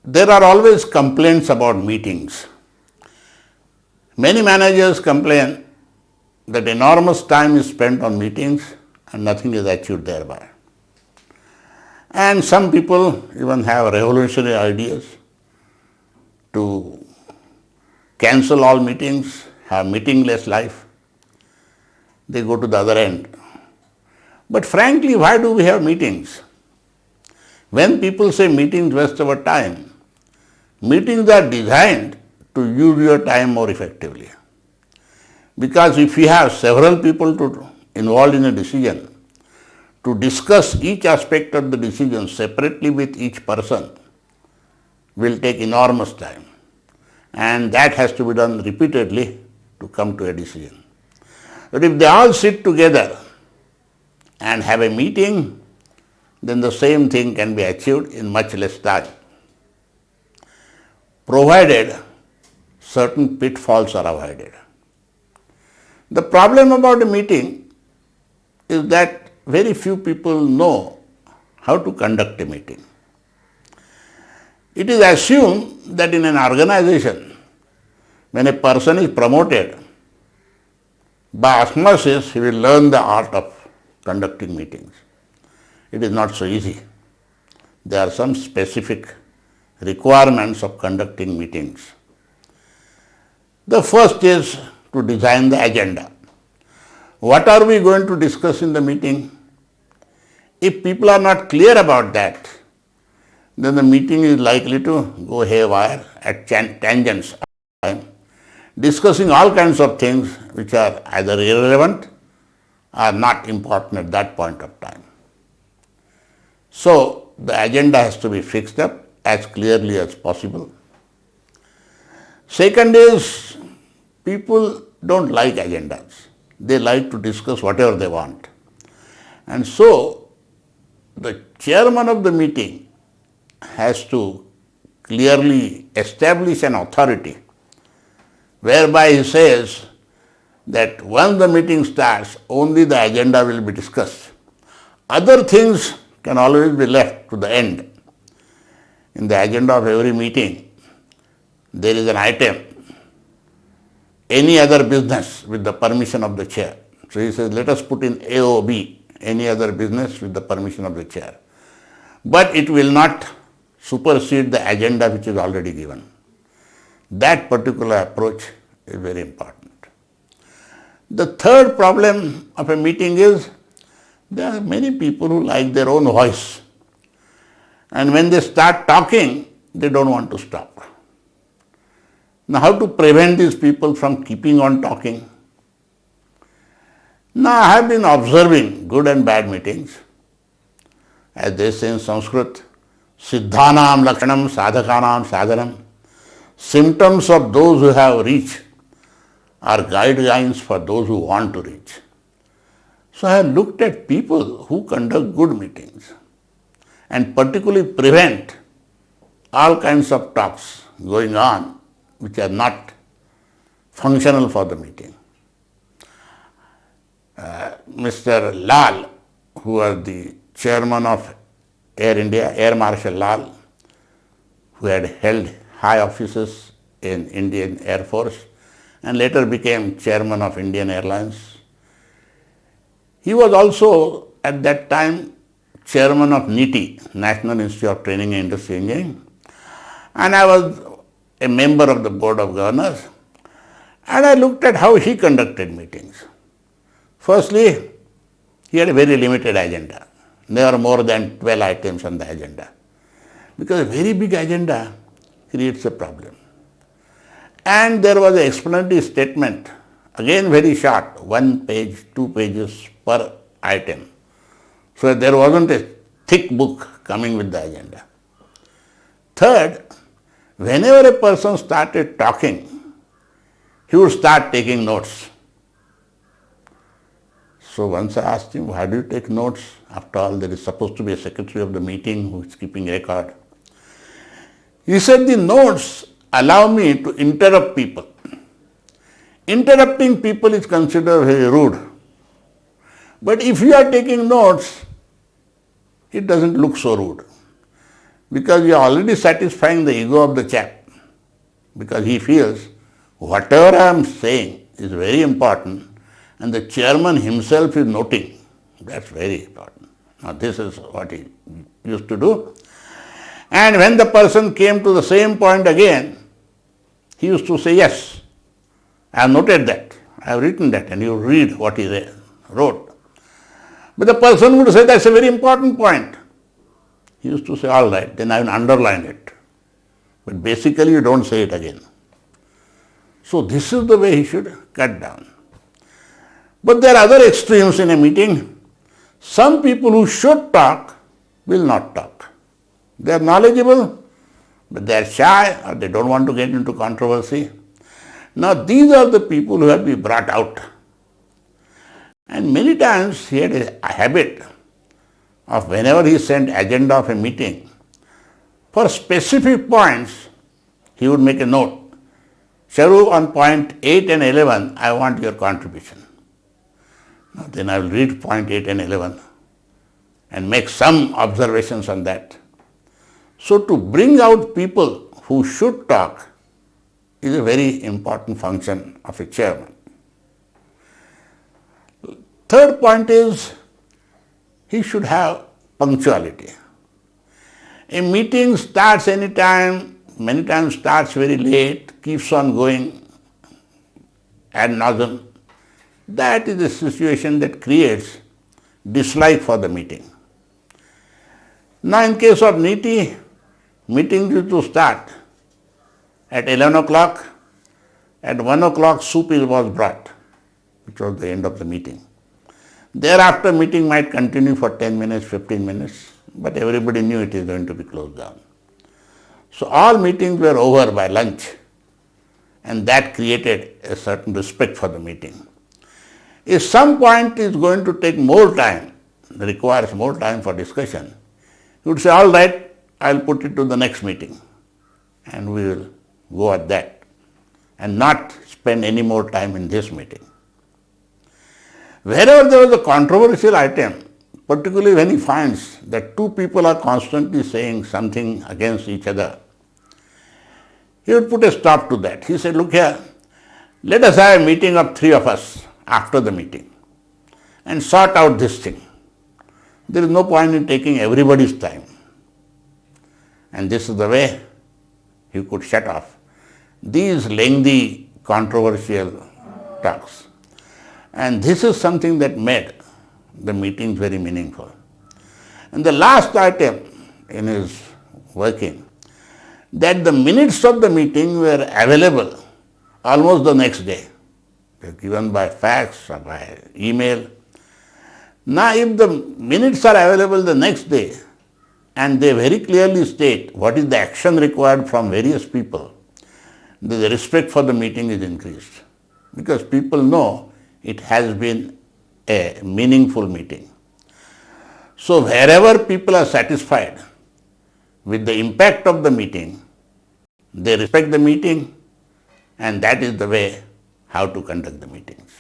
There are always complaints about meetings. Many managers complain that enormous time is spent on meetings and nothing is achieved thereby. And some people even have revolutionary ideas to cancel all meetings, have meetingless life. They go to the other end. But frankly, why do we have meetings? When people say meetings waste our time, meetings are designed to use your time more effectively. Because if you have several people involved in a decision, to discuss each aspect of the decision separately with each person will take enormous time. And that has to be done repeatedly to come to a decision. But if they all sit together and have a meeting, then the same thing can be achieved in much less time, provided certain pitfalls are avoided. The problem about a meeting is that very few people know how to conduct a meeting. It is assumed that in an organization, when a person is promoted, by osmosis he will learn the art of conducting meetings. It is not so easy. There are some specific requirements of conducting meetings. The first is to design the agenda. What are we going to discuss in the meeting? If people are not clear about that, then the meeting is likely to go haywire at tangents, discussing all kinds of things which are either irrelevant or not important at that point of time. So the agenda has to be fixed up as clearly as possible. Second is, people don't like agendas. They like to discuss whatever they want. And so the chairman of the meeting has to clearly establish an authority whereby he says that once the meeting starts, only the agenda will be discussed. Other things can always be left to the end. In the agenda of every meeting, there is an item, any other business with the permission of the chair. So he says, let us put in AOB, any other business with the permission of the chair. But it will not supersede the agenda which is already given. That particular approach is very important. The third problem of a meeting is there are many people who like their own voice. And when they start talking, they don't want to stop. Now, how to prevent these people from keeping on talking? Now, I have been observing good and bad meetings. As they say in Sanskrit, Siddhanam Lakshanam Sadhakanam Sadhanam. Symptoms of those who have reached are guidelines for those who want to reach. So I have looked at people who conduct good meetings and particularly prevent all kinds of talks going on which are not functional for the meeting. Mr. Lal, who was the chairman of Air India, Air Marshal Lal, who had held high offices in Indian Air Force and later became chairman of Indian Airlines. He was also at that time chairman of NITI, National Institute of Training and Industry Engineering, and I was a member of the Board of Governors, and I looked at how he conducted meetings. Firstly, he had a very limited agenda. Never more than 12 items on the agenda. Because a very big agenda creates a problem. And there was an explanatory statement, again very short, 1 page, 2 pages per item. So there wasn't a thick book coming with the agenda. Third, whenever a person started talking, he would start taking notes. So once I asked him, how do you take notes? After all, there is supposed to be a secretary of the meeting who is keeping record. He said, the notes allow me to interrupt people. Interrupting people is considered very rude. But if you are taking notes, it doesn't look so rude. because you are already satisfying the ego of the chap, because he feels whatever I am saying is very important and the chairman himself is noting. That's very important. Now this is what he used to do. And when the person came to the same point again, he used to say, yes, I have noted that, I have written that, and you read what he wrote. But the person would say, that's a very important point. He used to say, all right, then I will underline it. But basically you don't say it again. So this is the way he should cut down. But there are other extremes in a meeting. Some people who should talk will not talk. They are knowledgeable, but they are shy or they don't want to get into controversy. Now these are the people who have to be brought out. And many times he had a habit of whenever he sent agenda of a meeting, for specific points he would make a note. Sharu, on point 8 and 11, I want your contribution. Now then I will read point 8 and 11 and make some observations on that. So to bring out people who should talk is a very important function of a chairman. Third point is he should have punctuality. A meeting starts anytime, many times starts very late, keeps on going ad nauseam. That is a situation that creates dislike for the meeting. Now in case of Niti, meeting used to start at 11 o'clock. At 1 o'clock soup was brought, which was the end of the meeting. Thereafter meeting might continue for 10 minutes, 15 minutes, but everybody knew it is going to be closed down. So all meetings were over by lunch, and that created a certain respect for the meeting. If some point is going to take more time, requires more time for discussion, you would say, all right, I'll put it to the next meeting, and we will go at that, and not spend any more time in this meeting. Wherever there was a controversial item, particularly when he finds that two people are constantly saying something against each other, he would put a stop to that. He said, look here, let us have a meeting of three of us after the meeting and sort out this thing. There is no point in taking everybody's time. And this is the way he could shut off these lengthy, controversial talks. And this is something that made the meetings very meaningful. And the last item in his working, that the minutes of the meeting were available almost the next day. They were given by fax or by email. Now if the minutes are available the next day and they very clearly state what is the action required from various people, the respect for the meeting is increased, because people know it has been a meaningful meeting. So wherever people are satisfied with the impact of the meeting, they respect the meeting, and that is the way how to conduct the meetings.